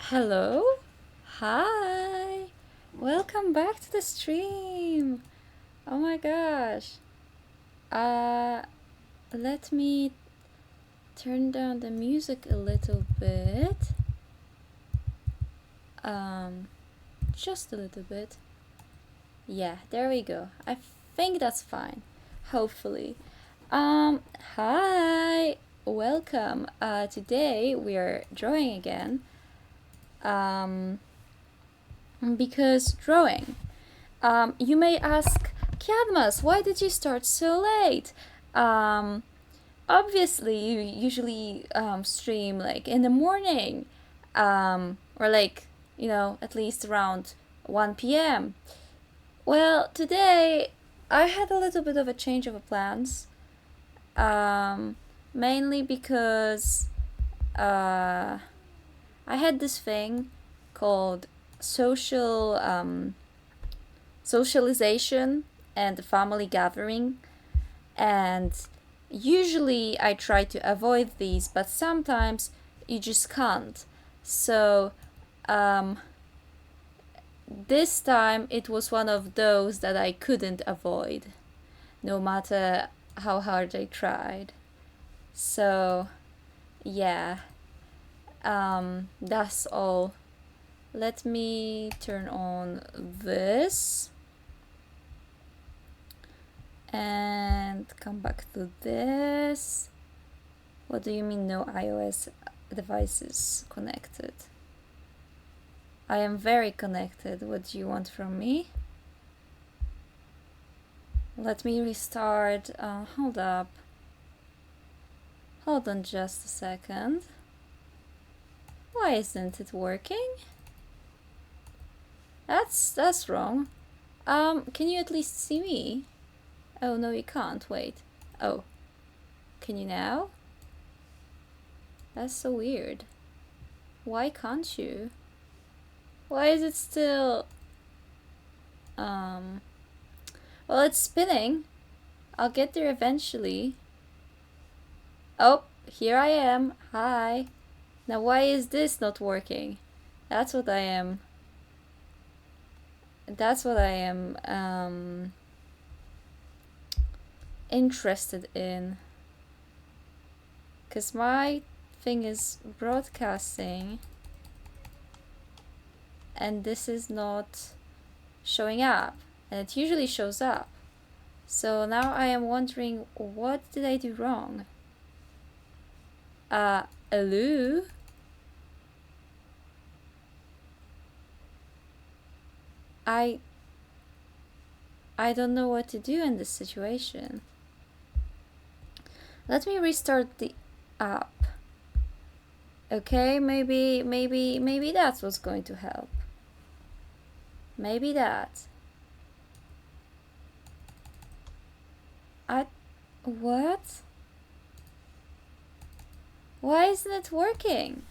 Hello? Hi! Welcome back to the stream! Oh my gosh. Uh, Let me turn down the music a little bit. Um, just a little bit. Yeah, there we go. I think that's fine. Hopefully. Um, Hi! Welcome. Today we are drawing again. Because drawing. You may ask, Cadmus, why did you start so late? Um, Obviously, you usually stream like in the morning, or like, at least around 1 p.m. Well, today I had a little bit of a change of plans, um, mainly because uh, I had this thing called social socialization and family gathering, and usually I try to avoid these, but sometimes you just can't. So um, this time it was one of those that I couldn't avoid, no matter how hard I tried. So yeah, that's all. Let me turn on this and come back to this. What do you mean no iOS devices connected? I am very connected. What do you want from me? Let me restart. Hold up. Hold on just a second. Why isn't it working? That's wrong. Can you at least see me? Oh no, you can't. Wait. Oh, can you now? That's so weird. Why can't you? Why is it still... Well, it's spinning. I'll get there eventually. Oh, here I am. Hi. Now why is this not working? That's what I am. That's what I am interested in. Cause my thing is broadcasting and this is not showing up. And it usually shows up. So now I am wondering, what did I do wrong? Hello? I don't know what to do in this situation. Let me restart the app. Okay, maybe that's what's going to help. Maybe that. What? Why isn't it working?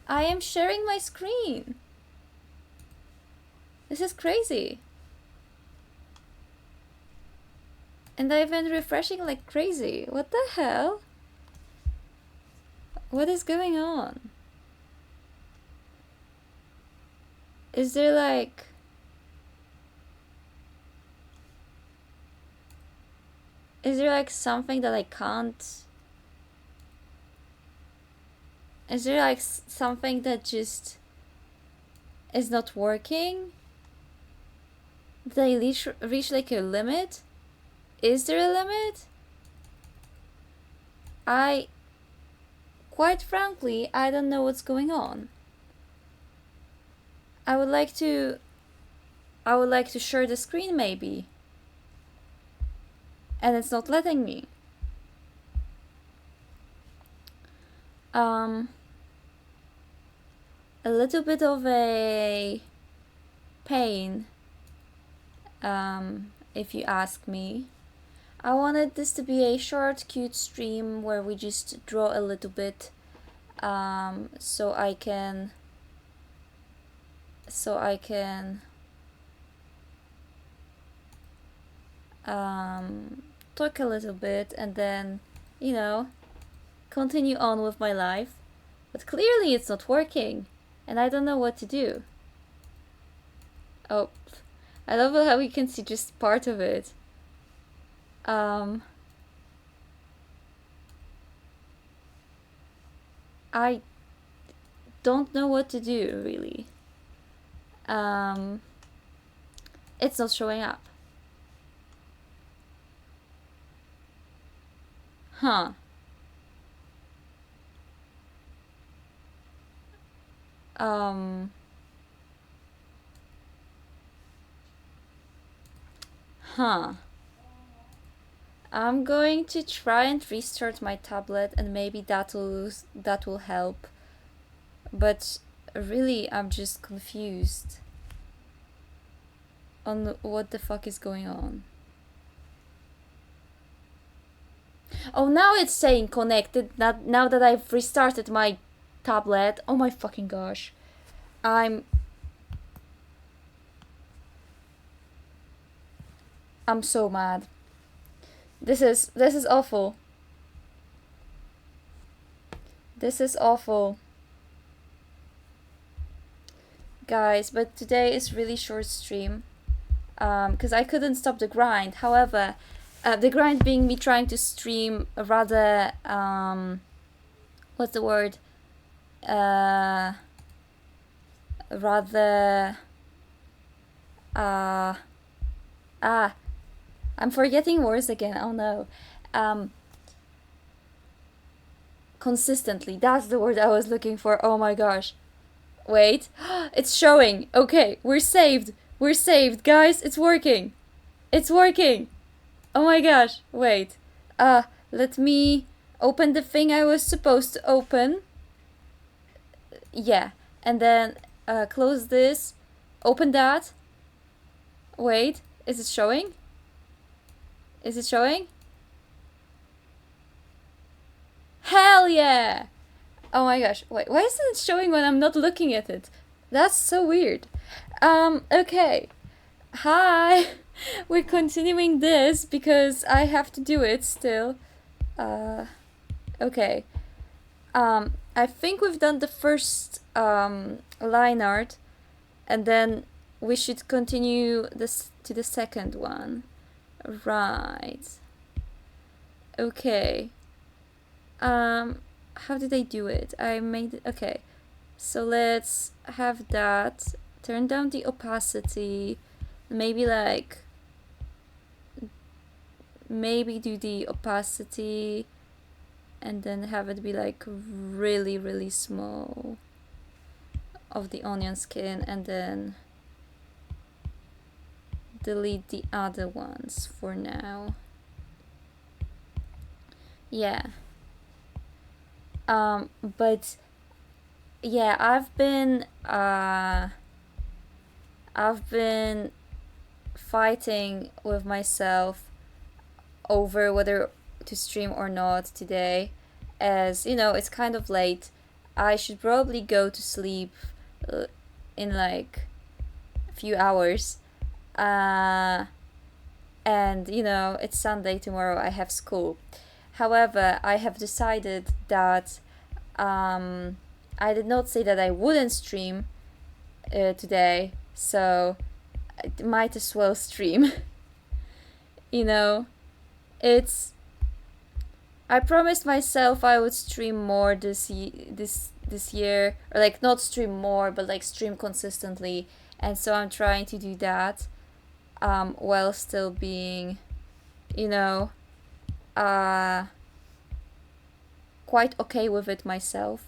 I am sharing my screen. This is crazy. And I've been refreshing like crazy. What the hell? What is going on? Is there like... Is there like something that I can't... Is there like something that just is not working? Did I reach like a limit? Is there a limit? Quite frankly, I don't know what's going on. I would like to share the screen maybe. And it's not letting me. A little bit of a pain, if you ask me. I wanted this to be a short, cute stream where we just draw a little bit, so I can talk a little bit and then, continue on with my life But clearly it's not working, and I don't know what to do. Oh, I love how we can see just part of it. I don't know what to do, really. It's not showing up. Huh. Huh. I'm going to try and restart my tablet, and maybe that will help. But really, I'm just confused on what the fuck is going on. Oh, now it's saying connected. Now that I've restarted my tablet. Oh my fucking gosh. I'm so mad. This is awful. This is awful. Guys, but today is really short stream. Because I couldn't stop the grind. However, the grind being me trying to stream a rather what's the word? Rather I'm forgetting words again. Oh no. Consistently. That's the word I was looking for. Oh my gosh. Wait. It's showing. Okay, we're saved. We're saved, guys. It's working. It's working. Oh my gosh. Wait. Let me open the thing I was supposed to open. Yeah. And then close this. Open that. Wait. Is it showing? Is it showing? Hell yeah! Oh my gosh. Wait, why isn't it showing when I'm not looking at it? That's so weird. Okay. Hi! We're continuing this because I have to do it still. Okay. I think we've done the first line art, and then we should continue this to the second one. Right. Okay. How did I do it? I made it. Okay. So let's have that. Turn down the opacity. Maybe do the opacity and then have it be like really, really small of the onion skin, and then delete the other ones for now. Yeah. But yeah, I've been fighting with myself over whether to stream or not today, as you know, it's kind of late. I should probably go to sleep in like a few hours, and you know, it's Sunday tomorrow. I have school. However, I have decided that I did not say that I wouldn't stream today, so I might as well stream. You know, I promised myself I would stream more this year, or like not stream more, but like stream consistently, and so I'm trying to do that, while still being, you know, quite okay with it myself.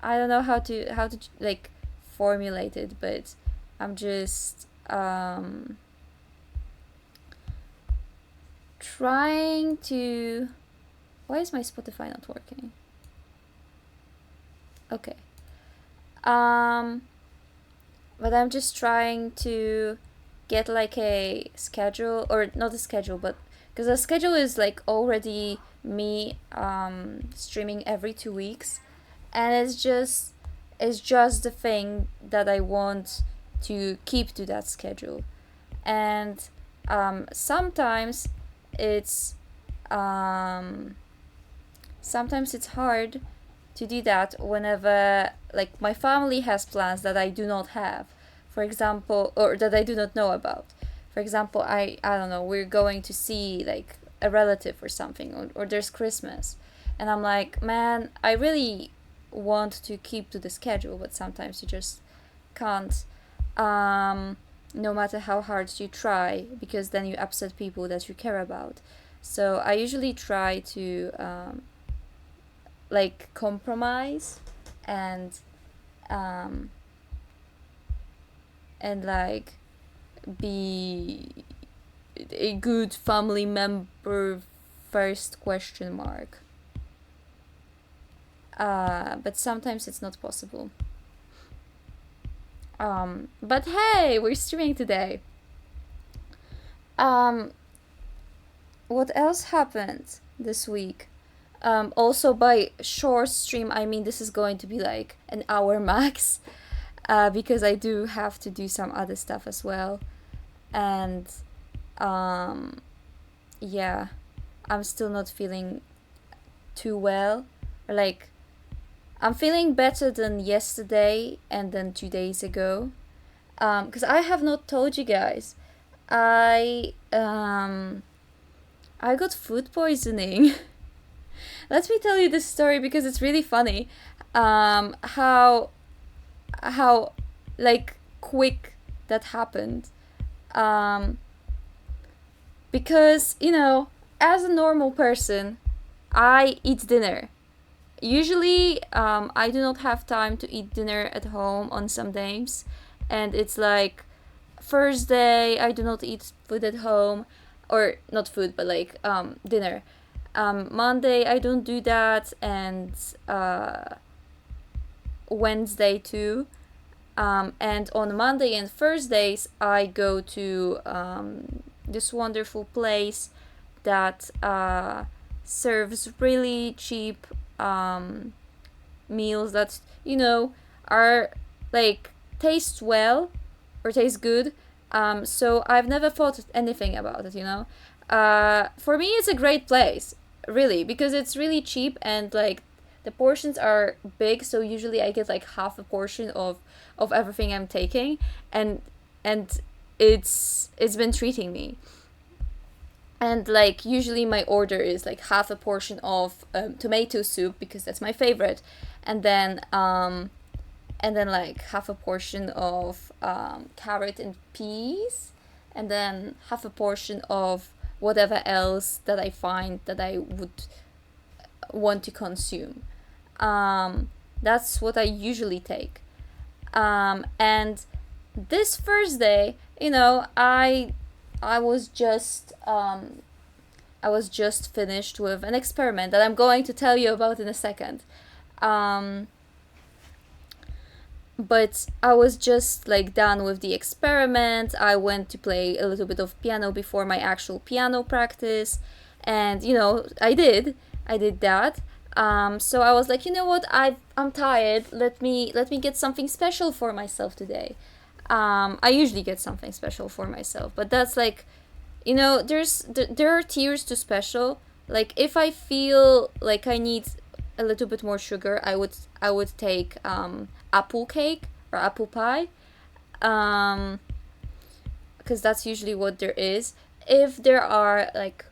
I don't know how to like formulate it, but I'm just trying to. Why is my Spotify not working? Okay. But I'm just trying to get like a schedule, or not a schedule, but because a schedule is like already me streaming every 2 weeks, and it's just the thing that I want to keep to that schedule, and sometimes it's hard to do that whenever like my family has plans that I do not have, for example, or that I do not know about. For example, I don't know, we're going to see like a relative or something, or there's Christmas, and I'm like, man, I really want to keep to the schedule, but sometimes you just can't, no matter how hard you try, because then you upset people that you care about. So I usually try to like compromise and um, like be a good family member first, question mark. But sometimes it's not possible. But hey, we're streaming today. Um, what else happened this week? Also, by short stream, I mean this is going to be like an hour max, because I do have to do some other stuff as well. And um, yeah, I'm still not feeling too well. Like, I'm feeling better than yesterday and then 2 days ago. Because I have not told you guys, I I got food poisoning. Let me tell you this story because it's really funny. How like quick that happened. Um, because as a normal person, I eat dinner. Usually, I do not have time to eat dinner at home on some days, and it's like Thursday I do not eat food at home, or not food, but like dinner. Monday I don't do that, and Wednesday too. And on Monday and Thursdays I go to this wonderful place that serves really cheap meals that are like taste well or taste good. So I've never thought anything about it. For me it's a great place, really, because it's really cheap, and like the portions are big, so usually I get like half a portion of everything I'm taking, and and it's been treating me. And like usually my order is like half a portion of tomato soup because that's my favorite, and then like half a portion of carrot and peas, and then half a portion of whatever else that I find that I would want to consume. That's what I usually take. And this Thursday, I was just finished with an experiment that I'm going to tell you about in a second. Um, but I was just like done with the experiment. I went to play a little bit of piano before my actual piano practice, and I did that. So I was like, you know what, I'm tired. Let me get something special for myself today. I usually get something special for myself, but that's like, there are tiers to special. Like if I feel like I need a little bit more sugar, I would take apple cake or apple pie, um, because that's usually what there is. If there are like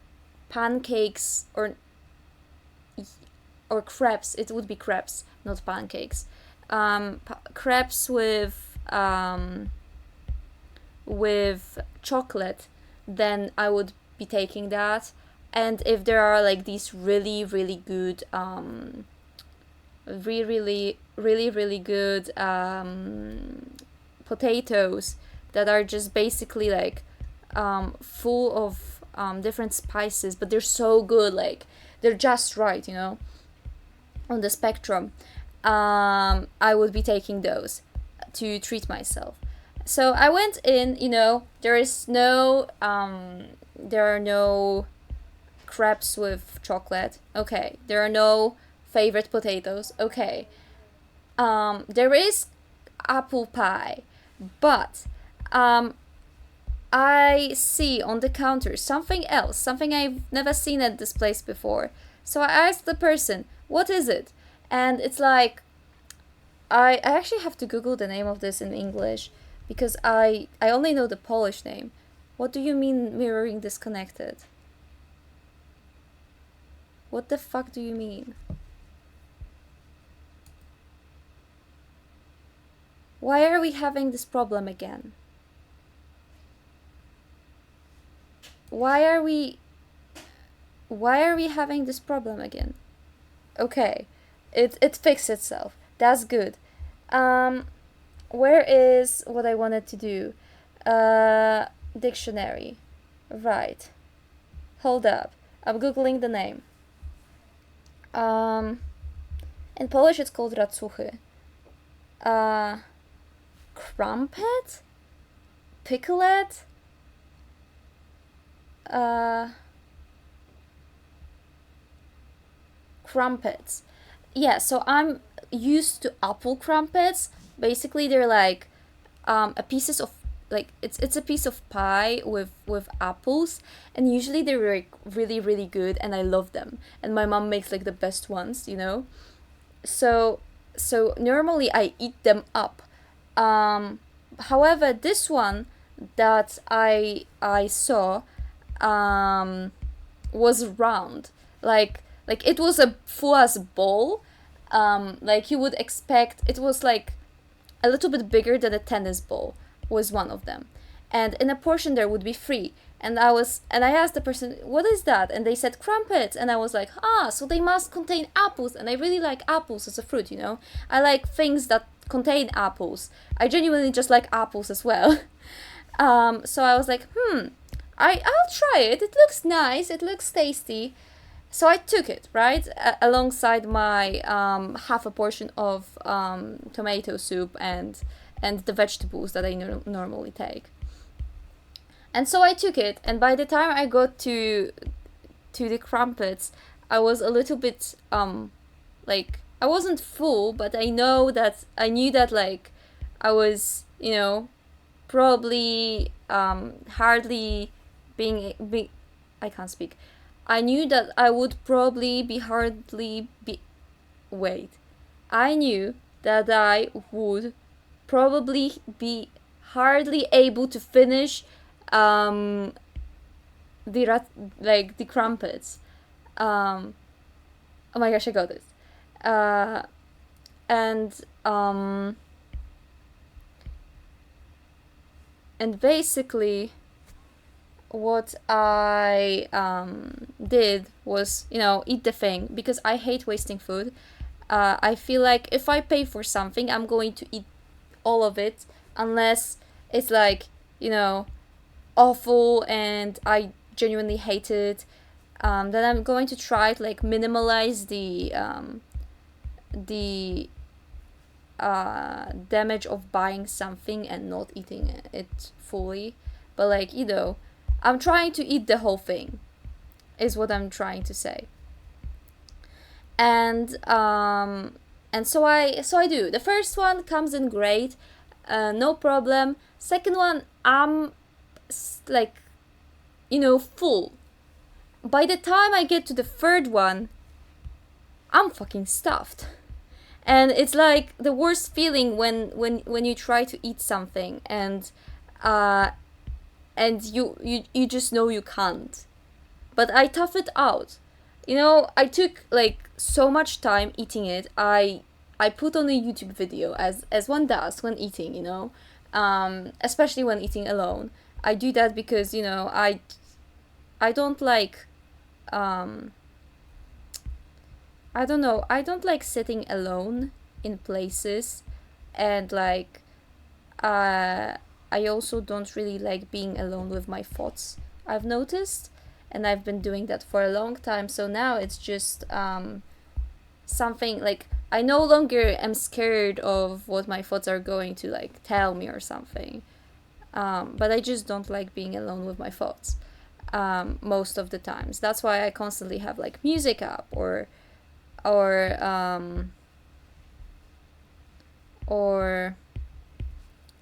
pancakes or crepes, it would be crepes, not pancakes. Crepes with chocolate, then I would be taking that. And if there are like these really really good really good potatoes that are just basically like full of different spices, but they're so good, like they're just right, on the spectrum. I would be taking those to treat myself. So I went in, there are no crepes with chocolate. Okay. There are no favorite potatoes. Okay. There is apple pie, but I see on the counter something else, something I've never seen at this place before. So I asked the person, "What is it?" And it's like I actually have to Google the name of this in English because I only know the Polish name. What do you mean mirroring disconnected? What the fuck do you mean? Why are we having this problem again? Why are we having this problem again? Okay. It fixed itself. That's good. Um where is what I wanted to do? Dictionary. Right. Hold up. I'm googling the name. Um in Polish it's called racuchy. Uh Crumpet? Picklet? Uh Crumpets. Yeah, so I'm used to apple crumpets. Basically, they're like a pieces of like it's a piece of pie with apples, and usually they're like really really good, and I love them. And my mom makes like the best ones, you know. So normally I eat them up. Um, However, this one that I saw um was round, like it was a full as ball, like you would expect. It was like a little bit bigger than a tennis ball was one of them, and in a portion there would be free. And I asked the person, what is that? And they said crumpets. And I was like, ah, so they must contain apples. And I really like apples as a fruit, you know. I like things that contain apples. I genuinely just like apples as well. So I was like, I'll try it. It looks nice. It looks tasty. So I took it, right, alongside my half a portion of tomato soup and the vegetables that I normally take. And so I took it, and by the time I got to the crumpets, I was a little bit like I wasn't full, but I knew that like I was, you know, probably hardly being I can't speak. I knew that I would probably be hardly be wait. I knew that I would probably be hardly able to finish um the like the crumpets. Um oh my gosh, I got this. Uh and and basically what I did was, you know, eat the thing because I hate wasting food. I feel like if I pay for something, I'm going to eat all of it unless it's like, you know, awful and I genuinely hate it. Then I'm going to try to like minimalize the damage of buying something and not eating it fully. But like, you know, I'm trying to eat the whole thing, is what I'm trying to say. And so I do. The first one comes in great, no problem. Second one, I'm like, you know, full. By the time I get to the third one, I'm fucking stuffed. And it's like the worst feeling when you try to eat something uh and you just know you can't. But I tough it out. You know, I took like so much time eating it. I put on a YouTube video as one does when eating, you know. Especially when eating alone. I do that because, you know, I don't like um I don't know, I don't like sitting alone in places, and like uh I also don't really like being alone with my thoughts, I've noticed, and I've been doing that for a long time. So now it's just something like I no longer am scared of what my thoughts are going to like tell me or something. But I just don't like being alone with my thoughts most of the times. That's why I constantly have like music up or or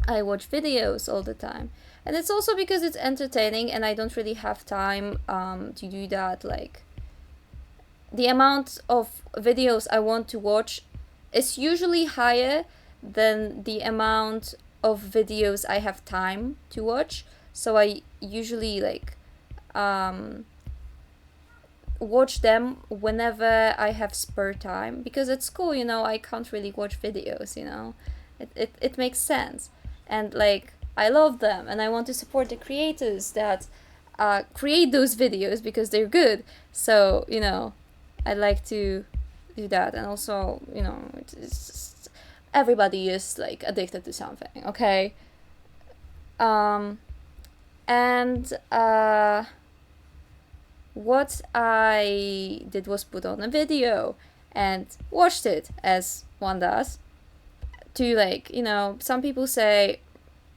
I watch videos all the time. And it's also because it's entertaining and I don't really have time to do that like the amount of videos I want to watch is usually higher than the amount of videos I have time to watch. So I usually like um, watch them whenever I have spare time, because at school, I can't really watch videos, it makes sense. And like, I love them and I want to support the creators that create those videos because they're good. So, I like to do that. And also, it's just, everybody is like addicted to something, okay? Um, and what I did was put on a video and watched it, as one does. To like, some people say,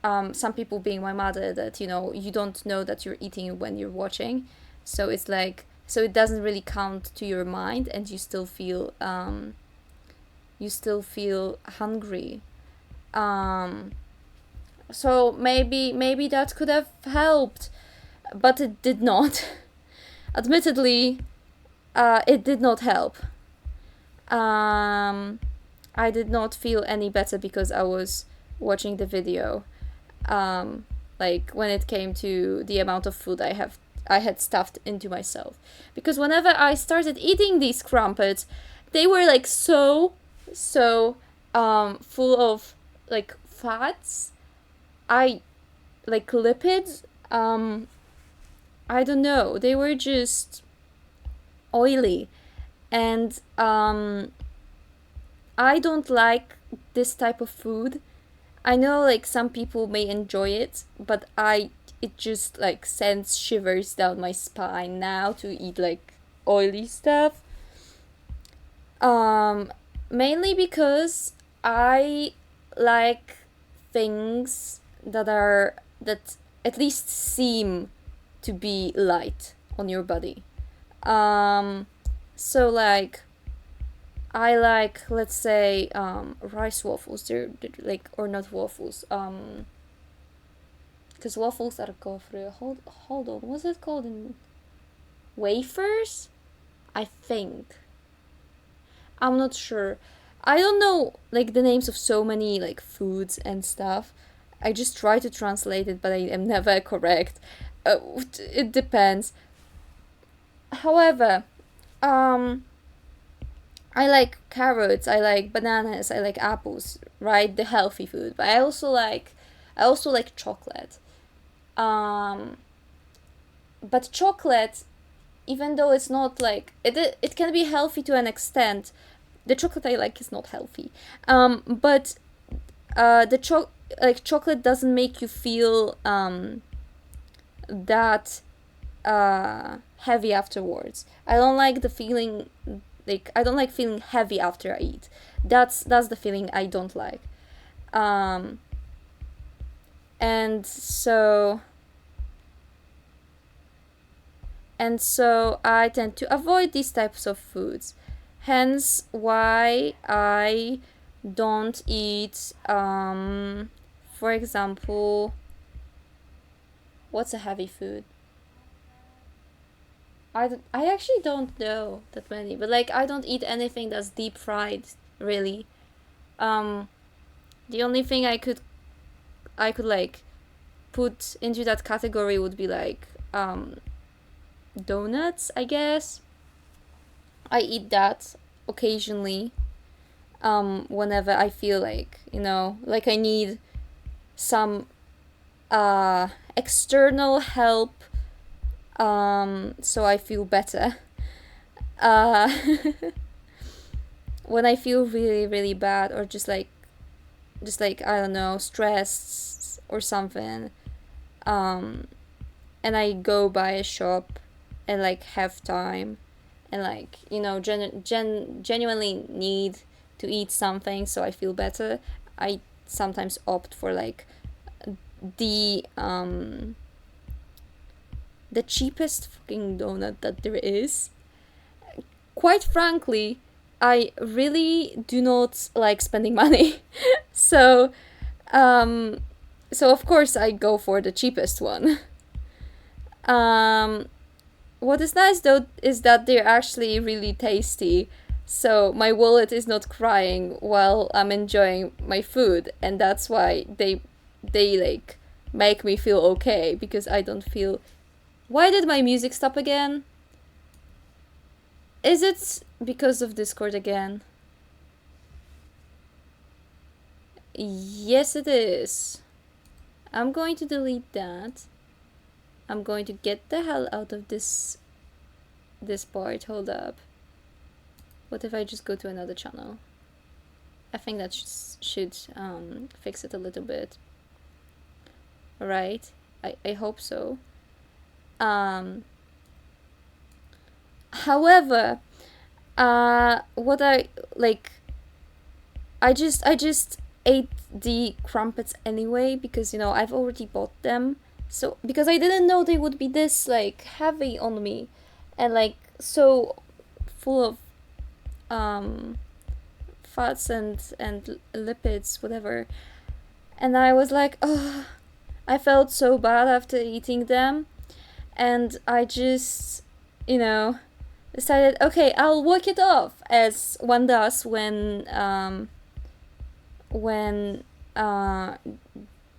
some people being my mother, that you don't know that you're eating when you're watching, so it's like, so it doesn't really count to your mind, and you still feel hungry. Um, so maybe that could have helped, but it did not. Admittedly, it did not help. Um, I did not feel any better because I was watching the video. Like when it came to the amount of food I had stuffed into myself, because whenever I started eating these crumpets, they were like so full of like fats. I like lipids. I don't know. They were just oily, and I don't like this type of food. I know like some people may enjoy it, but it just like sends shivers down my spine now to eat like oily stuff. Um Mainly because I like things that at least seem to be light on your body. Um so like, I like, let's say, rice waffles. They're like, or not waffles. Because waffles are gofre. Hold on. What's it called in wafers? I think. I'm not sure. I don't know like the names of so many like foods and stuff. I just try to translate it, but I am never correct. It depends. However, um, I like carrots, I like bananas, I like apples, right? The healthy food. But I also like chocolate. Um but chocolate, even though it's not like it can be healthy to an extent. The chocolate I like is not healthy. But the chocolate doesn't make you feel that heavy afterwards. I don't like the feeling, like I don't like feeling heavy after I eat. That's the feeling I don't like. Um and so I tend to avoid these types of foods. Hence why I don't eat for example, what's a heavy food? I actually don't know that many, but like I don't eat anything that's deep fried, really. Um the only thing I could like put into that category would be like donuts, I guess. I eat that occasionally, whenever I feel like, like I need some external help, so I feel better. Uh, when I feel really, really bad, or just like I don't know, stressed or something, um, and I go by a shop and like have time, and like genuinely need to eat something so I feel better, I sometimes opt for like the um the cheapest fucking donut that there is. Quite frankly, I really do not like spending money. So um so of course I go for the cheapest one. um What is nice though is that they're actually really tasty. So my wallet is not crying while I'm enjoying my food, and that's why they like make me feel okay because I don't feel. Why did my music stop again? Is it because of Discord again? Yes, it is. I'm going to delete that. I'm going to get the hell out of this part. Hold up. What if I just go to another channel? I think that should fix it a little bit. Right? I hope so. However, what I like, I just ate the crumpets anyway because I've already bought them. So because I didn't know they would be this like heavy on me, and like so full of um fats and lipids, whatever. And I was like, oh, I felt so bad after eating them, and I just, you know, decided, okay, I'll work it off as one does when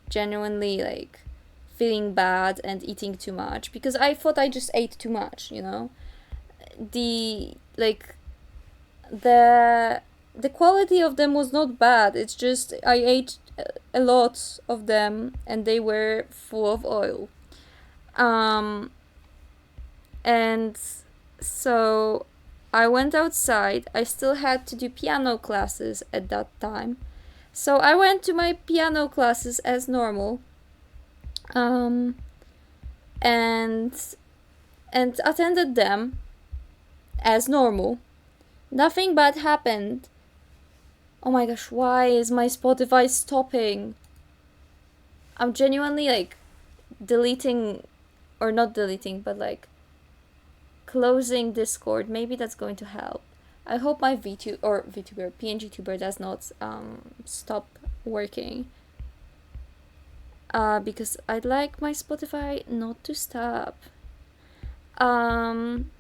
genuinely like feeling bad and eating too much because I thought I just ate too much, the like the quality of them was not bad. It's just I ate a lot of them and they were full of oil. Um, and so I went outside. I still had to do piano classes at that time. So I went to my piano classes as normal. Um, and and attended them as normal. Nothing bad happened. Oh my gosh, why is my Spotify stopping? I'm genuinely like deleting, or not deleting, but like closing Discord. Maybe that's going to help. I hope my VTuber PNG tuber does not stop working. Because I'd like my Spotify not to stop. Um,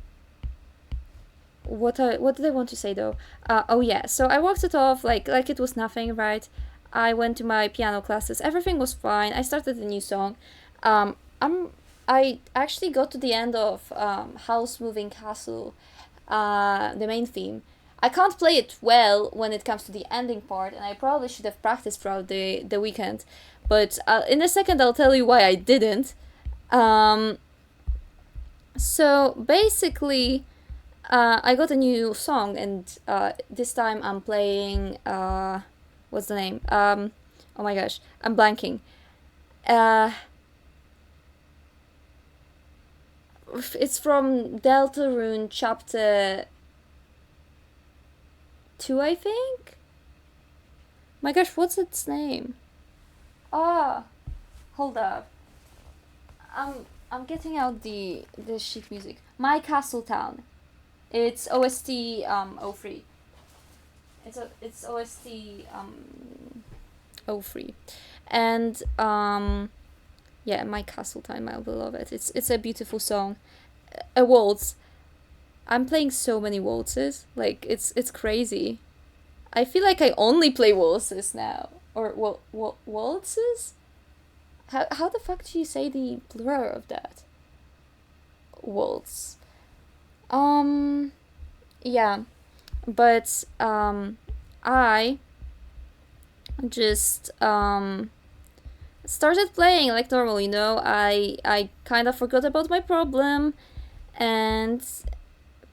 what did I want to say though? Oh yeah, so I walked it off like it was nothing, right? I went to my piano classes. Everything was fine. I started a new song. Um, I'm I actually got to the end of House Moving Castle, the main theme. I can't play it well when it comes to the ending part, and I probably should have practiced throughout the weekend. But in a second, I'll tell you why I didn't. Um, so basically, I got a new song, and this time I'm playing. What's the name? Oh my gosh, I'm blanking. Uh, it's from Deltarune chapter 2, I think. My gosh, what's its name? Ah, hold up. I'm getting out the sheet music. My Castle Town. It's OST 03. It's OST 03. And yeah, My Castle Town, I will love it. It's a beautiful song. A waltz. I'm playing so many waltzes. Like it's crazy. I feel like I only play waltzes now. Or waltzes? How the fuck do you say the plural of that? Waltz. Um yeah, but I just started playing like normal, I kind of forgot about my problem and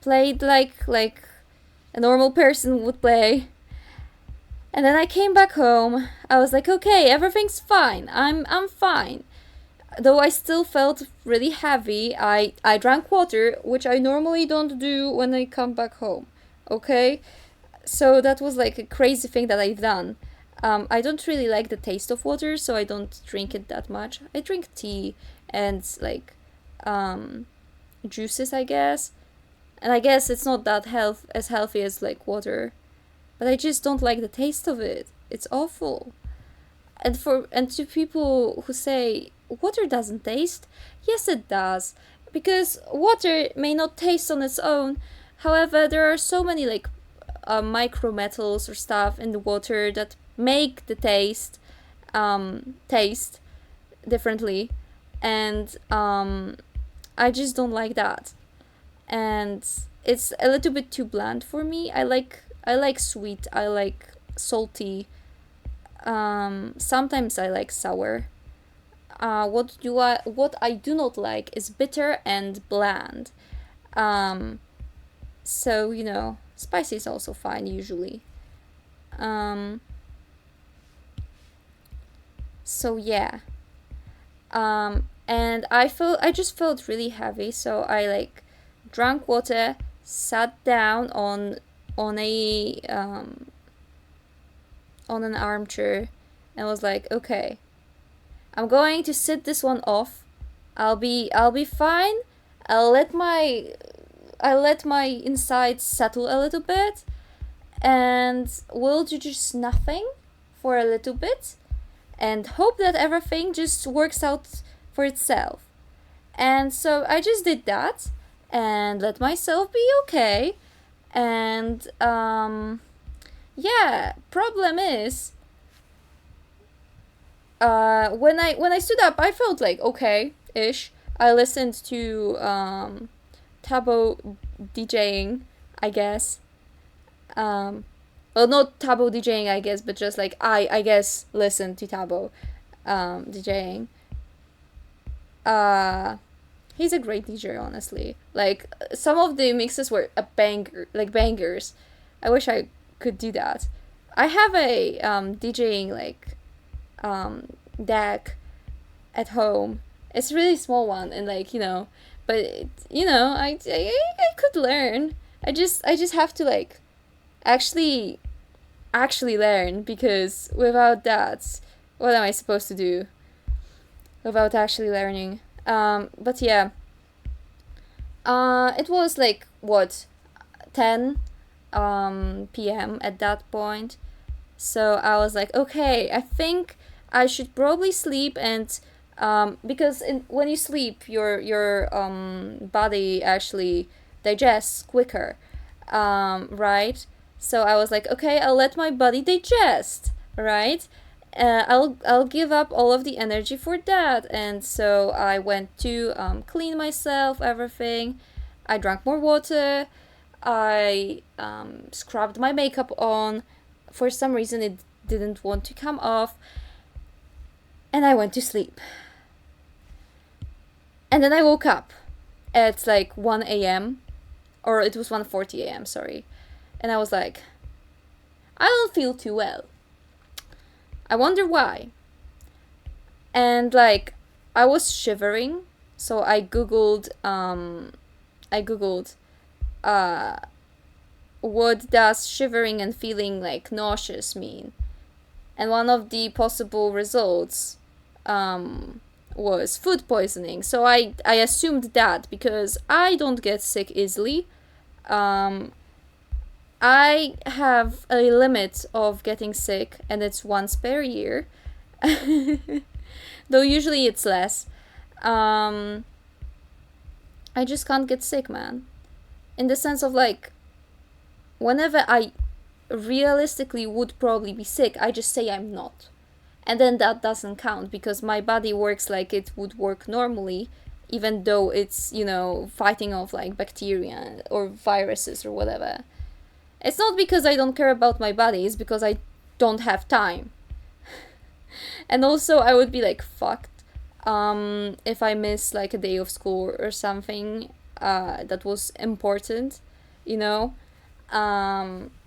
played like a normal person would play. And then I came back home. I was like, okay, everything's fine. I'm fine. Though I still felt really heavy. I drank water, which I normally don't do when I come back home. Okay? So that was like a crazy thing that I've done. I don't really like the taste of water, so I don't drink it that much. I drink tea and like um, juices, I guess. And I guess it's not that as healthy as like water, but I just don't like the taste of it. It's awful. And to people who say water doesn't taste, yes it does. because water may not taste on its own. However, there are so many like micro metals or stuff in the water that make the taste differently, and I just don't like that. And it's a little bit too bland for me. I like sweet. I like salty. Sometimes I like sour. What I do not like is bitter and bland. Um, so spicy is also fine usually. Um, so yeah. And I just felt really heavy, so I like drank water, sat down on a on an armchair, and was like, okay, I'm going to sit this one off. I'll be fine. I'll let my I let my insides settle a little bit, and we'll do just nothing for a little bit, and hope that everything just works out for itself. And so I just did that and let myself be okay. And yeah, problem is, when I stood up, I felt like okay ish. I listened to Tabo DJing, I guess. Um, well, not Tabo DJing, I guess, but just like I guess listened to Tabo DJing. Uh, he's a great DJ, honestly. Like some of the mixes were a banger, like bangers. I wish I could do that. I have a DJing like um deck at home. It's a really small one, and like but I could learn. I just have to like actually actually learn, because without that, what am I supposed to do without actually learning? But yeah, it was like what 10 p.m. at that point. So I was like, okay, I think I should probably sleep, and because when you sleep, your body actually digests quicker, right? So I was like, okay, I'll let my body digest, right? I'll give up all of the energy for that, and so I went to clean myself, everything. I drank more water. I scrubbed my makeup on. For some reason, it didn't want to come off, and I went to sleep. And then I woke up at like 1 a.m., or it was 1:40 a.m., sorry. And I was like, I don't feel too well. I wonder why. And like I was shivering, so I googled uh what does shivering and feeling like nauseous mean? And one of the possible results was food poisoning. So I assumed that, because I don't get sick easily. Um, I have a limit of getting sick, and it's once per year. Though usually it's less. Um, I just can't get sick, man. In the sense of like, whenever I realistically would probably be sick, I just say I'm not. And then that doesn't count, because my body works like it would work normally, even though it's, fighting off like bacteria or viruses or whatever. It's not because I don't care about my body, it's because I don't have time. And also, I would be like fucked if I miss like a day of school or something that was important, you know?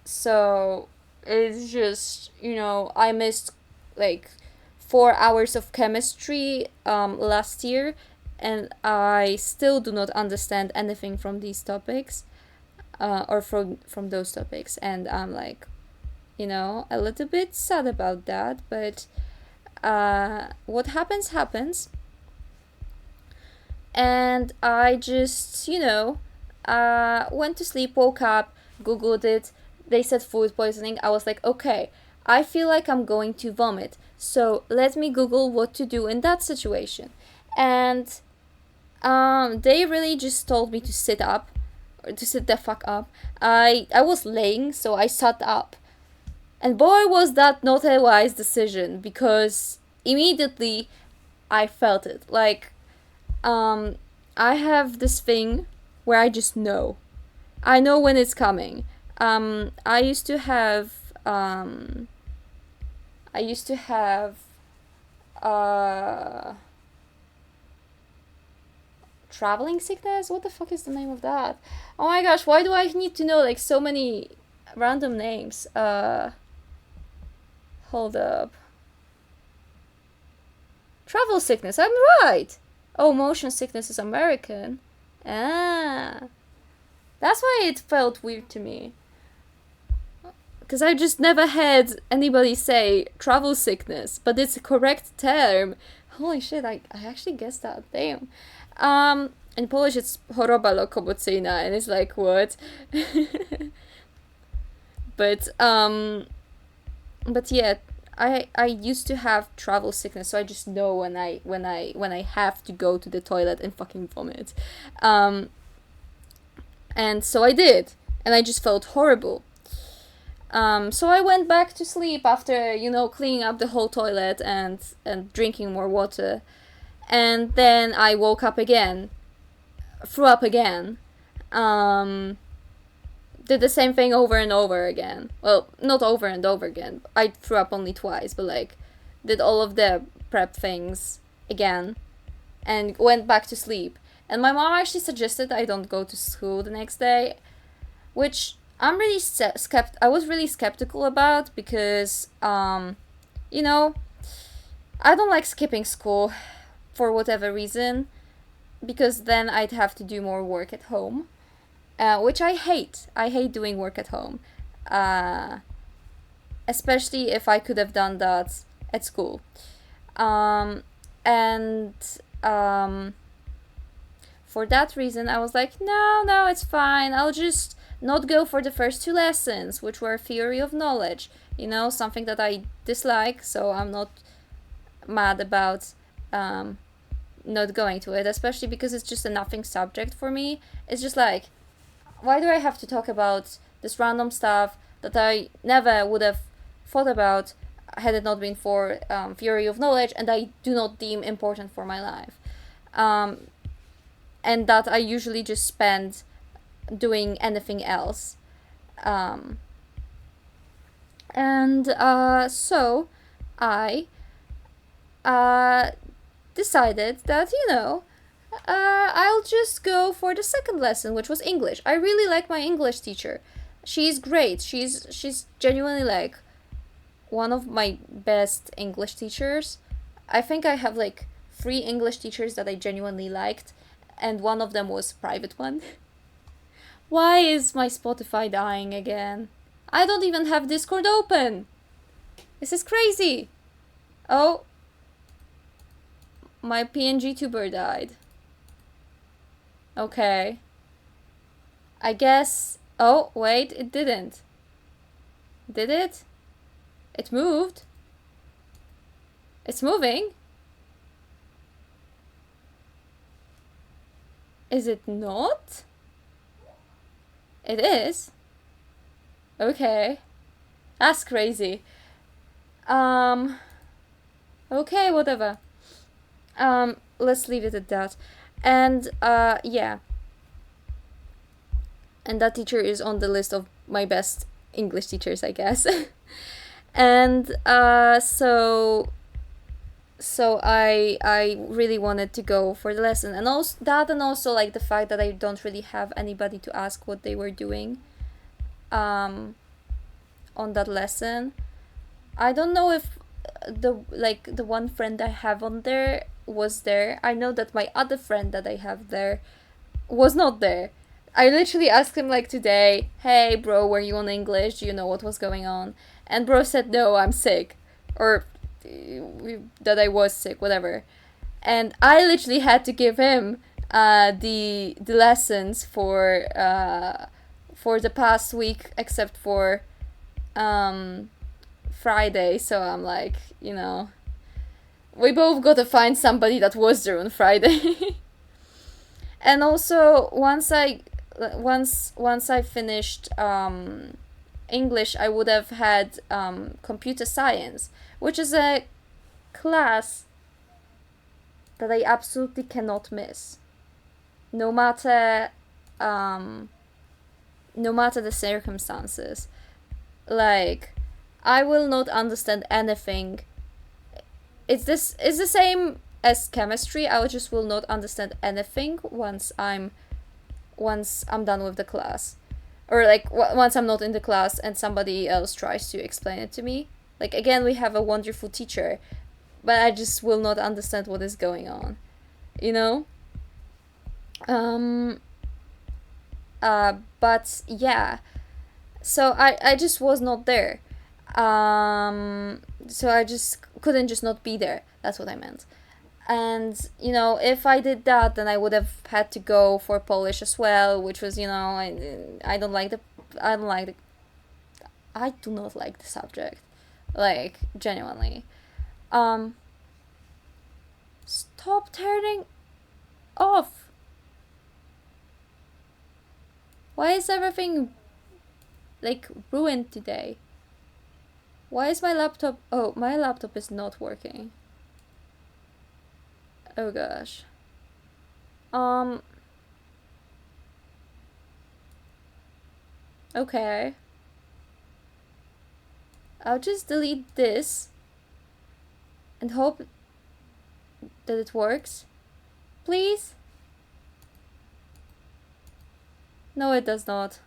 So it's just, I missed like 4 hours of chemistry last year, and I still do not understand anything from these topics, or from those topics, and I'm like, a little bit sad about that, but what happens happens. And I just, went to sleep, woke up, googled it. They said food poisoning. I was like, okay, I feel like I'm going to vomit, so let me google what to do in that situation. And They really just told me to sit up, or to sit the fuck up. I was laying, so I sat up. And boy, was that not a wise decision, because immediately I felt it. Like, um, I have this thing where I just know. I know when it's coming. I used to have, I used to have, uh, traveling sickness? What the fuck is the name of that? Oh my gosh, why do I need to know like so many random names? Hold up. Travel sickness, I'm right! Oh, motion sickness is American. Ah. That's why it felt weird to me. Because I just never had anybody say travel sickness, but it's a correct term. Holy shit, I actually guessed that. Damn. In Polish it's choroba lokomocyjna, and it's like, what? but, but yeah, I used to have travel sickness, so I just know when I have to go to the toilet and fucking vomit. Um, and so I did, and I just felt horrible. So I went back to sleep after, cleaning up the whole toilet and drinking more water. And then I woke up again, threw up again, um, did the same thing over and over again. Well, not over and over again. I threw up only twice, but like, did all of the prep things again and went back to sleep. And my mom actually suggested I don't go to school the next day, which I'm really I was really skeptical about, because you know, I don't like skipping school for whatever reason, because then I'd have to do more work at home, which I hate. I hate doing work at home, uh, especially if I could have done that at school. Um, and um, for that reason, I was like, no, no, it's fine. I'll just not go for the first two lessons, which were theory of knowledge. Something that I dislike, so I'm not mad about um, not going to it, especially because it's just a nothing subject for me. It's just like, why do I have to talk about this random stuff that I never would have thought about had it not been for theory of knowledge, and I do not deem important for my life? Um, and that I usually just spend doing anything else. Um, and so I uh, decided that, I'll just go for the second lesson, which was English. I really like my English teacher. She's great. She's genuinely like one of my best English teachers. I think I have like three English teachers that I genuinely liked, and one of them was a private one. Why is my Spotify dying again? I don't even have Discord open. This is crazy. Oh, my PNG tuber died. Okay. I guess. Oh, wait, it didn't. Did it? It moved. It's moving. Is it not? It is. Okay. That's crazy. Okay, whatever. Let's leave it at that. And yeah. And that teacher is on the list of my best English teachers, I guess. And so I really wanted to go for the lesson, and also that, and also like the fact that I don't really have anybody to ask what they were doing um on that lesson. I don't know if the one friend I have on there was there. I know that my other friend that I have there was not there. I literally asked him like today, "Hey bro, were you on English? Do you know what was going on?" And bro said, "No, I'm sick." Or that I was sick, whatever. And I literally had to give him the lessons for the past week, except for Friday. So I'm like, we both got to find somebody that was there on Friday. And also once I finished English, I would have had computer science, which is a class that I absolutely cannot miss, no matter um, no matter the circumstances. Like, I will not understand anything. It's the same as chemistry. I just will not understand anything once I'm done with the class, or like once I'm not in the class and somebody else tries to explain it to me. Like, again, we have a wonderful teacher, but I just will not understand what is going on. You know. Um. But yeah, so I just was not there. So I just couldn't just not be there. That's what I meant. And if I did that, then I would have had to go for Polish as well, which was, I don't like the I don't like the I do not like the subject, like, genuinely. Um, Stop turning off. Why is everything like ruined today? Why is my laptop? Oh, my laptop is not working. Oh gosh. Um. Okay. I'll just delete this and hope that it works. Please? No, it does not.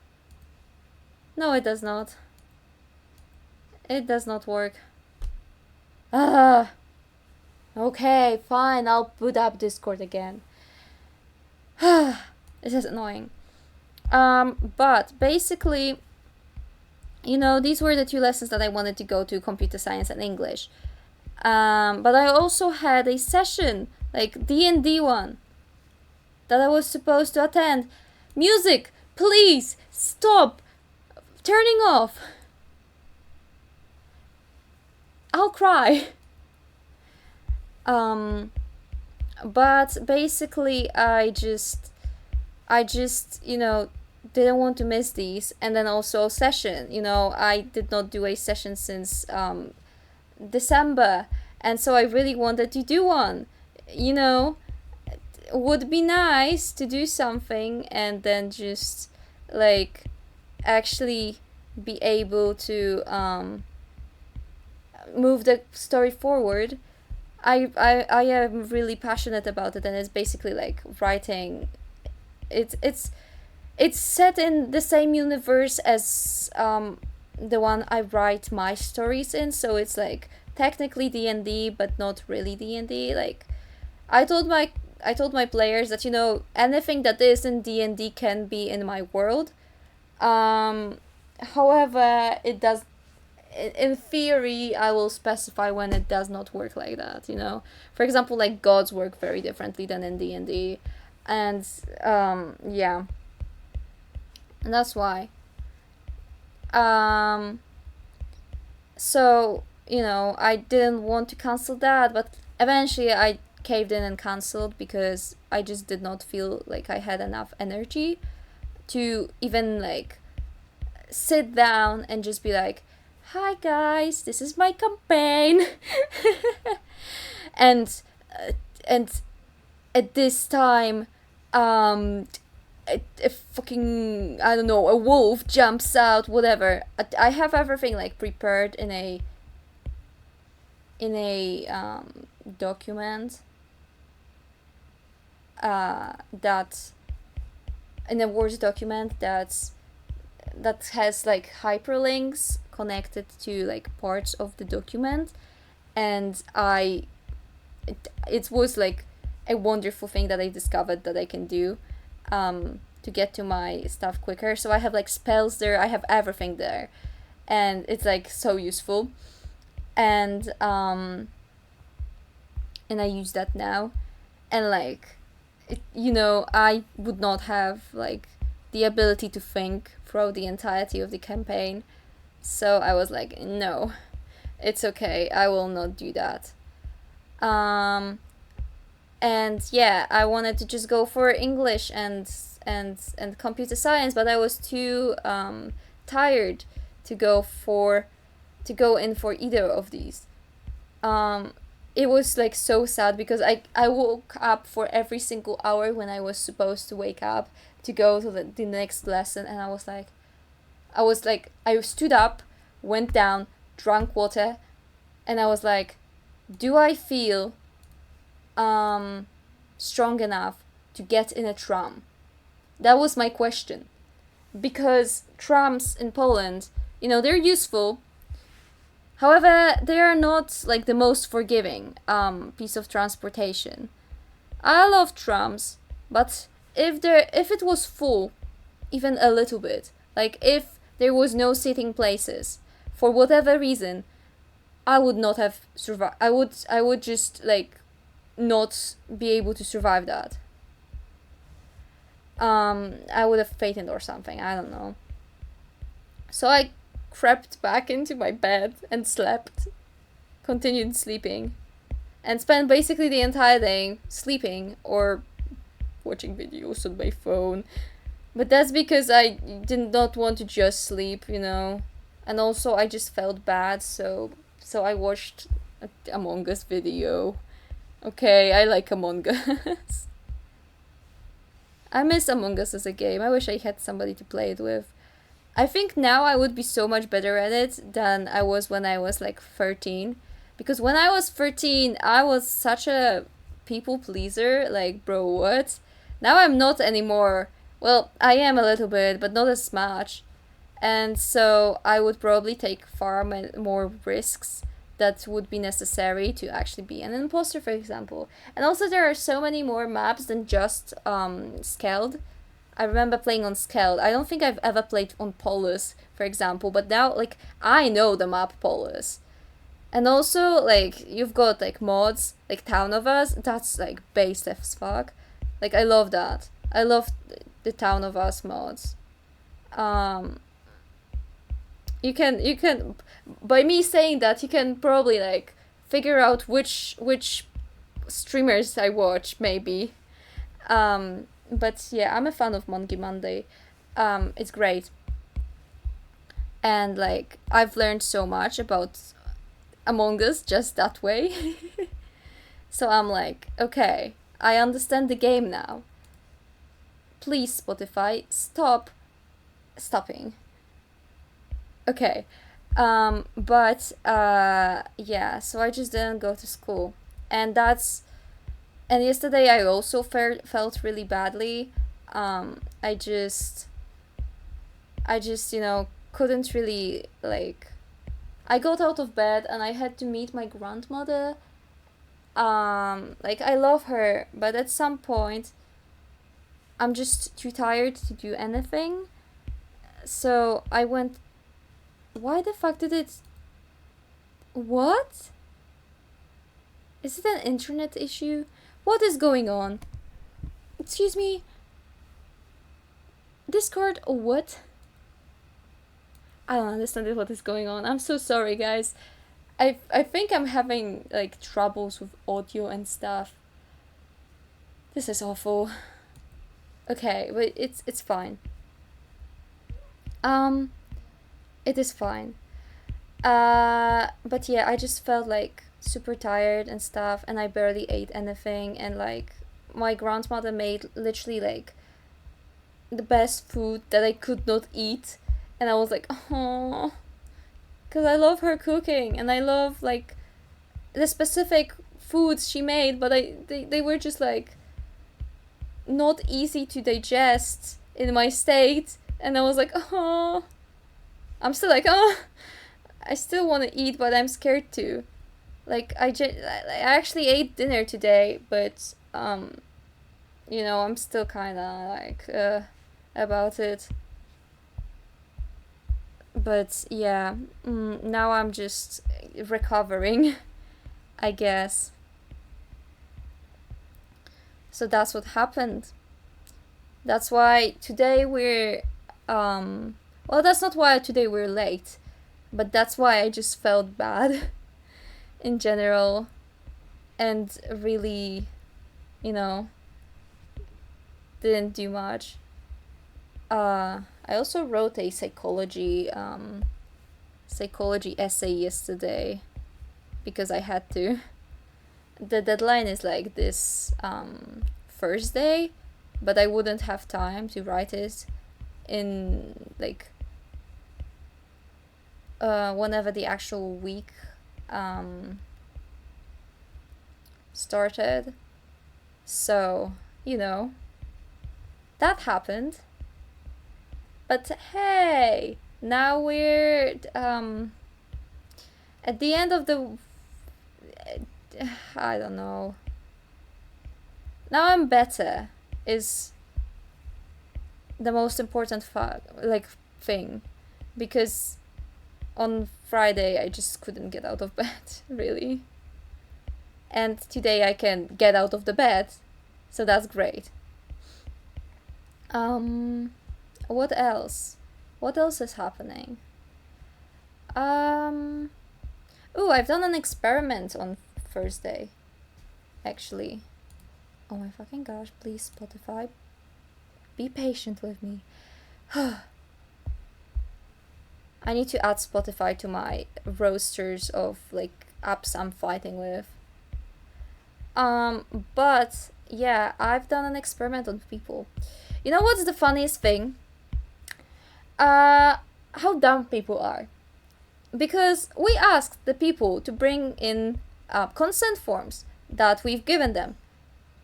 No, it does not. It does not work. Ah. Okay, fine. I'll boot up Discord again. This is annoying. But basically, these were the two lessons that I wanted to go to: computer science and English. But I also had a session, like D&D one, that I was supposed to attend. Music, please stop turning off. I'll cry. But basically, I just didn't want to miss these, and then also session. I did not do a session since December, and so I really wanted to do one. You know, would be nice to do something and then just like actually be able to move the story forward. I am really passionate about it, and it's basically like writing. It's set in the same universe as the one I write my stories in, so it's like technically D&D but not really D&D. Like, I told my I told my players that anything that is in D&D can be in my world. However, it does. In theory, I will specify when it does not work like that. For example, like gods work very differently than in D&D, and yeah, and that's why. Um, so I didn't want to cancel that, but eventually I caved in and canceled because I just did not feel like I had enough energy to even like sit down and just be like, "Hi guys, this is my campaign," and and at this time, a fucking, I don't know, a wolf jumps out, whatever. I have everything like prepared in a document that in a Word document that has like hyperlinks connected to like parts of the document, and it was like a wonderful thing that I discovered that I can do to get to my stuff quicker. So I have like spells there, I have everything there, and it's like so useful, and I use that now, and like I would not have like the ability to think throughout the entirety of the campaign, so I was like, no, it's okay, I will not do that. um And yeah, I wanted to just go for English and computer science, but I was too tired to go in for either of these. um it was like so sad because I woke up for every single hour when I was supposed to wake up to go to the next lesson, and I stood up, went down, drank water, and I was like, do I feel um strong enough to get in a tram? That was my question. Because trams in Poland, they're useful. However, they are not like the most forgiving piece of transportation. I love trams, but if it was full, even a little bit, like if there was no sitting places, for whatever reason, I would not have survived. I would just like not be able to survive that. I would have fainted or something. I don't know. So I crept back into my bed and slept, continued sleeping, and spent basically the entire day sleeping or watching videos on my phone. But that's because I did not want to just sleep. And also I just felt bad, so I watched a Among Us video. Okay, I like Among Us. I miss Among Us as a game. I wish I had somebody to play it with. I think now I would be so much better at it than I was when I was like 13. Because when I was 13, I was such a people pleaser. Like, bro, what? Now I'm not anymore. Well, I am a little bit, but not as much. And so I would probably take far more risks that would be necessary to actually be an imposter, for example. And also, there are so many more maps than just Skeld. I remember playing on Skeld. I don't think I've ever played on Polus, for example, but now, like, I know the map Polus. And also, like, you've got, like, mods, like Town of Us, that's, like, based as fuck. Like, I love that. I love the Town of Us mods. Um, you can, by me saying that, you can probably, like, figure out which streamers I watch, maybe. But yeah, I'm a fan of Monkey Monday. It's great. And like I've learned so much about Among Us just that way. So I'm like, okay, I understand the game now. Please, Spotify, stop stopping. Okay. But yeah, so I just didn't go to school. And and yesterday I also felt really badly. I just couldn't really like. I got out of bed and I had to meet my grandmother. Like I love her, but at some point I'm just too tired to do anything. So I went. Why the fuck did it? What? Is it an internet issue? What is going on? Excuse me. Discord or what? I don't understand what is going on. I'm so sorry, guys. I think I'm having like troubles with audio and stuff. This is awful. Okay, but it's fine. Um, it is fine. But yeah, I just felt like super tired and stuff, and I barely ate anything, and like my grandmother made literally like the best food that I could not eat, and I was like, oh, because I love her cooking, and I love like the specific foods she made, but they were just like not easy to digest in my state, and I was like, oh, I'm still like, oh, I still want to eat, but I'm scared to. Like I actually ate dinner today, but I'm still kind of like about it. But yeah, now I'm just recovering, I guess. So that's what happened. That's why today we're well, that's not why today we're late, but that's why I just felt bad in general and really you know, didn't do much. I also wrote a psychology essay yesterday because I had to. The deadline is like this Thursday, but I wouldn't have time to write it in like whenever the actual week um, started. So, you know, that happened. But hey, now we're at the end of the. I don't know. Now I'm better is the most important thing, because on Friday I just couldn't get out of bed really, and today I can get out of the bed, so that's great. Um, what else? What else is happening? Um, oh, I've done an experiment on Thursday, actually. Oh my fucking gosh! Please, Spotify, be patient with me. I need to add Spotify to my rosters of like apps I'm fighting with. But yeah, I've done an experiment on people. You know what's the funniest thing? How dumb people are. Because we asked the people to bring in consent forms that we've given them.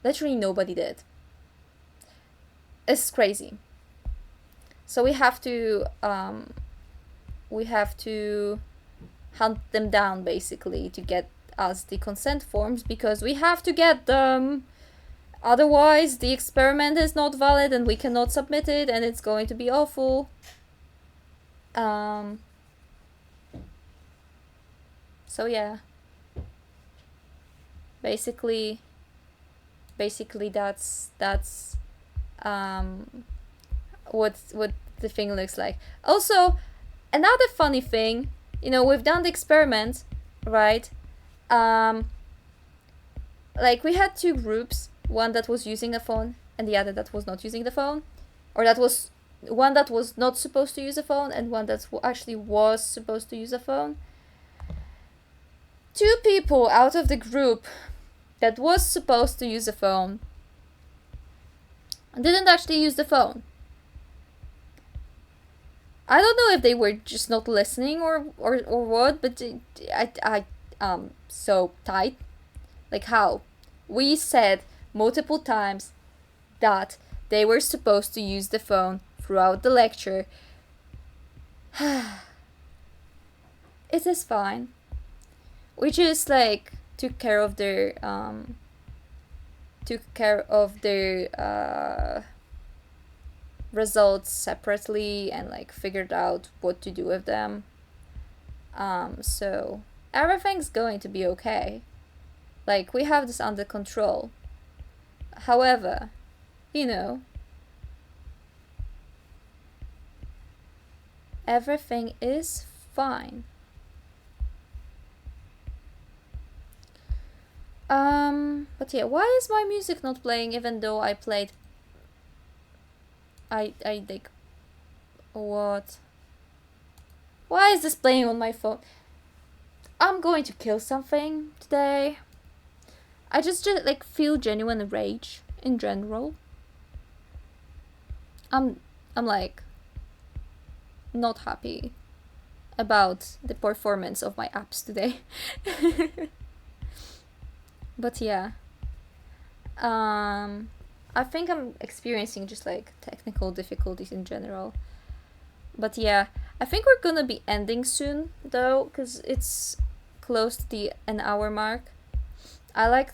Literally nobody did. It's crazy. So we have to hunt them down basically to get us the consent forms, because we have to get them. Otherwise, the experiment is not valid and we cannot submit it, and it's going to be awful. So yeah. Basically that's what the thing looks like. Also, another funny thing, we've done the experiment, right? Like we had two groups, one that was using a phone and the other that was not using the phone, or that was one that was not supposed to use a phone and one that actually was supposed to use a phone. Two people out of the group that was supposed to use a phone didn't actually use the phone. I don't know if they were just not listening or what, but so tight. Like how? We said multiple times that they were supposed to use the phone throughout the lecture. It is fine. We just like took care of their results separately and like figured out what to do with them. So everything's going to be okay. Like we have this under control. However, everything is fine. But yeah, why is my music not playing even though I played? I like, what? Why is this playing on my phone? I'm going to kill something today. I just like feel genuine rage in general. I'm like not happy about the performance of my apps today. But yeah. I think I'm experiencing just like technical difficulties in general. But yeah, I think we're gonna be ending soon though, because it's close to the an hour mark. I like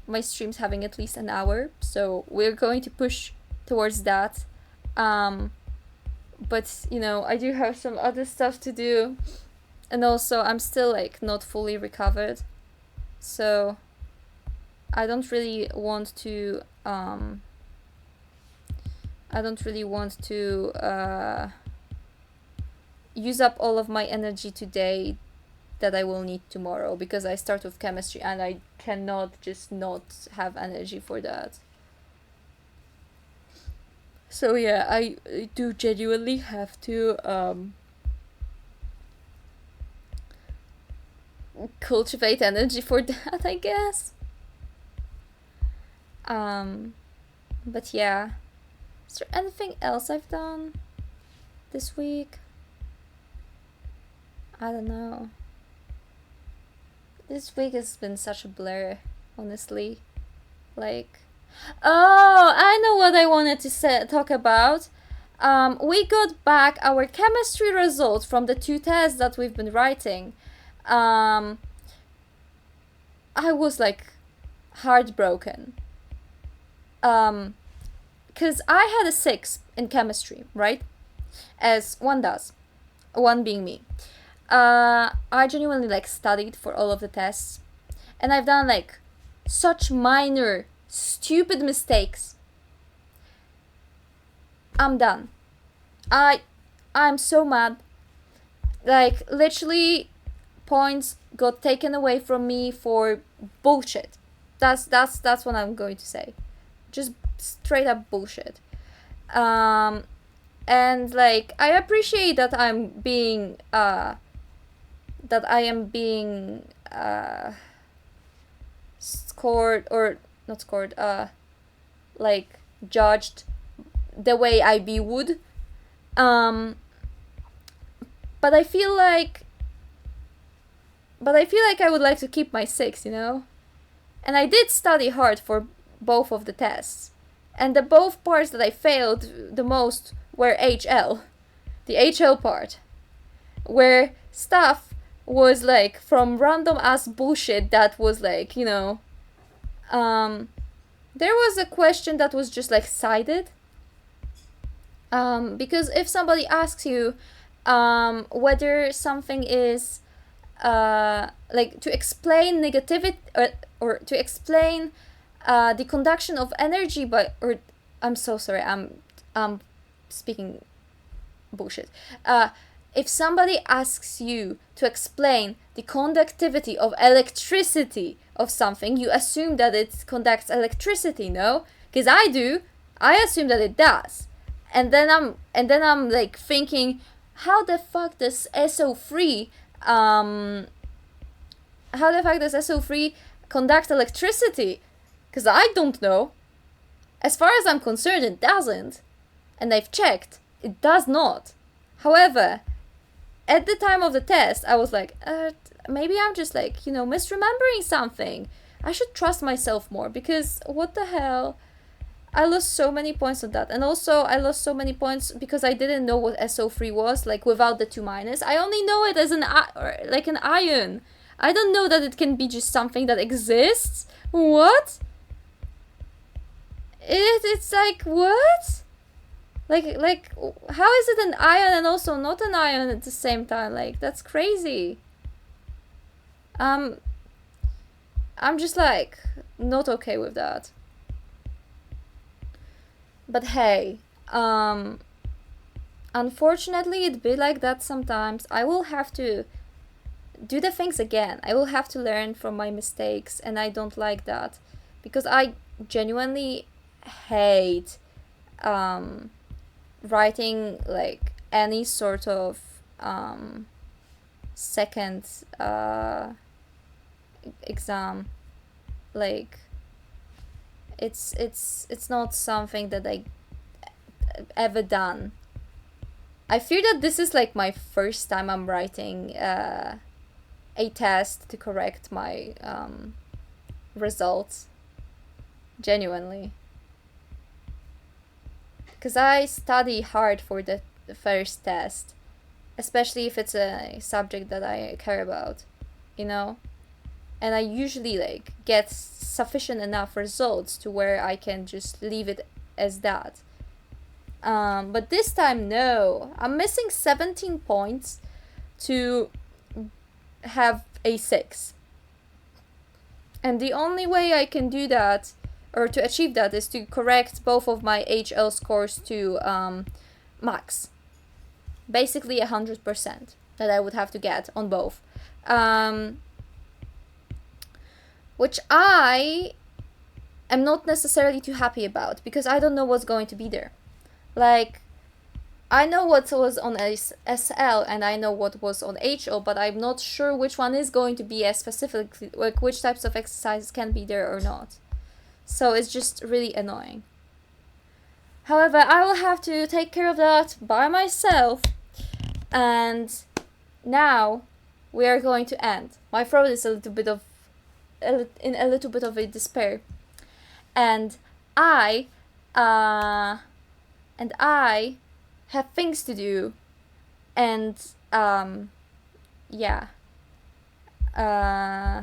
my streams having at least an hour, so we're going to push towards that. But I do have some other stuff to do, and also I'm still like not fully recovered, so I don't really want to use up all of my energy today that I will need tomorrow, because I start with chemistry and I cannot just not have energy for that. So yeah, I do genuinely have to cultivate energy for that, I guess. Um, but yeah, is there anything else I've done this week? I don't know. This week has been such a blur, honestly. Like, oh, I know what I wanted to talk about. We got back our chemistry results from the 2 tests that we've been writing. I was like heartbroken. Because I had a 6 in chemistry, right? As one does, one being me. I genuinely like studied for all of the tests, and I've done like such minor, stupid mistakes. I'm done. I'm so mad. Like, literally, points got taken away from me for bullshit. That's what I'm going to say. Just straight up bullshit. And like, I appreciate that I am being scored, or not scored, like judged the way I be would. But I feel like I would like to keep my 6, And I did study hard for both of the tests. And the both parts that I failed the most were HL. The HL part. Where stuff was like from random ass bullshit that was like, there was a question that was just like cited. Because if somebody asks you whether something is like to explain negativity, or to explain the conduction of energy I'm so sorry, I'm speaking bullshit. If somebody asks you to explain the conductivity of electricity of something, you assume that it conducts electricity, no? Because I do. I assume that it does. And then I'm like thinking, how the fuck does SO3 conduct electricity? Because I don't know. As far as I'm concerned, it doesn't. And I've checked. It does not. However, at the time of the test, I was like, maybe I'm just like, misremembering something. I should trust myself more, because what the hell? I lost so many points on that. And also, I lost so many points because I didn't know what SO3 was, like without the 2 minus. I only know it as an ion. I don't know that it can be just something that exists. What? It's like, what? Like, how is it an ion and also not an ion at the same time? Like, that's crazy. I'm just like, not okay with that. But hey, unfortunately, it be like that sometimes. I will have to do the things again. I will have to learn from my mistakes, and I don't like that, because I genuinely hate writing like any sort of second exam. Like, it's not something that I ever done. I fear that this is like my first time I'm writing a test to correct my results. Genuinely. Because I study hard for the first test, especially if it's a subject that I care about, And I usually like get sufficient enough results to where I can just leave it as that. But this time, no. I'm missing 17 points to have a 6. And the only way I can do that, or to achieve that, is to correct both of my HL scores to max. Basically 100% that I would have to get on both. um, which I am not necessarily too happy about because I don't know what's going to be there. Like, I know what was on SL and I know what was on HO, but I'm not sure which one is going to be as specifically, like which types of exercises can be there or not. So it's just really annoying. However, I will have to take care of that by myself. And now we are going to end. My throat is in a little bit of a despair, and I, uh, and I have things to do, and yeah. Uh,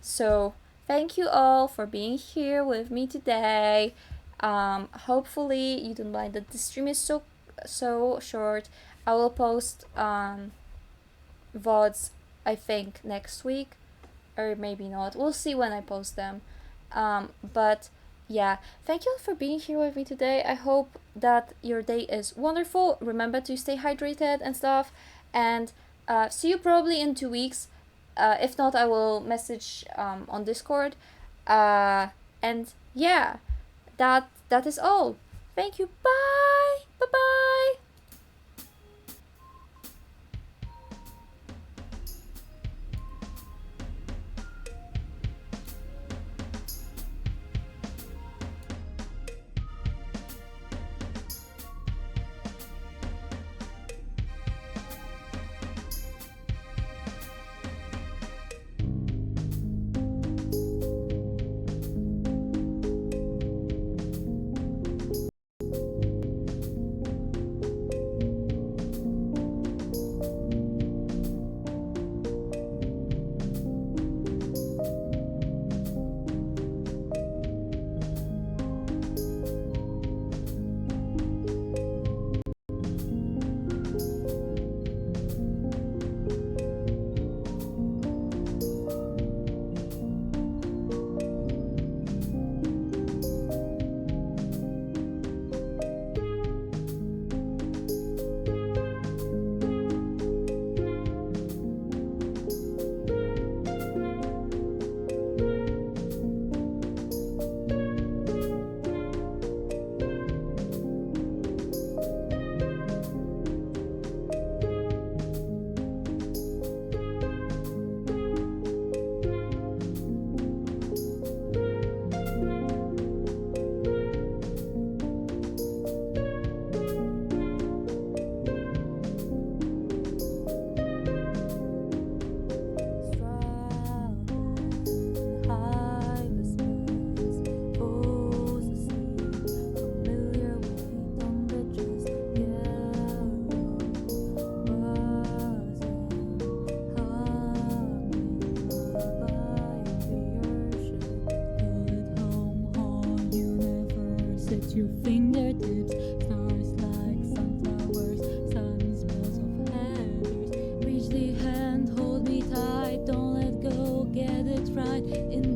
so thank you all for being here with me today. Hopefully you don't mind that the stream is so short. I will post VODs, I think, next week, or maybe not. We'll see when I post them. But yeah, thank you all for being here with me today. I hope that your day is wonderful. Remember to stay hydrated and stuff. And see you probably in 2 weeks. If not, I will message on Discord. And yeah, that is all. Thank you. Bye. Bye bye. Your fingertips, stars like sunflowers, sun smells of heathers. Reach the hand, hold me tight, don't let go, get it right. In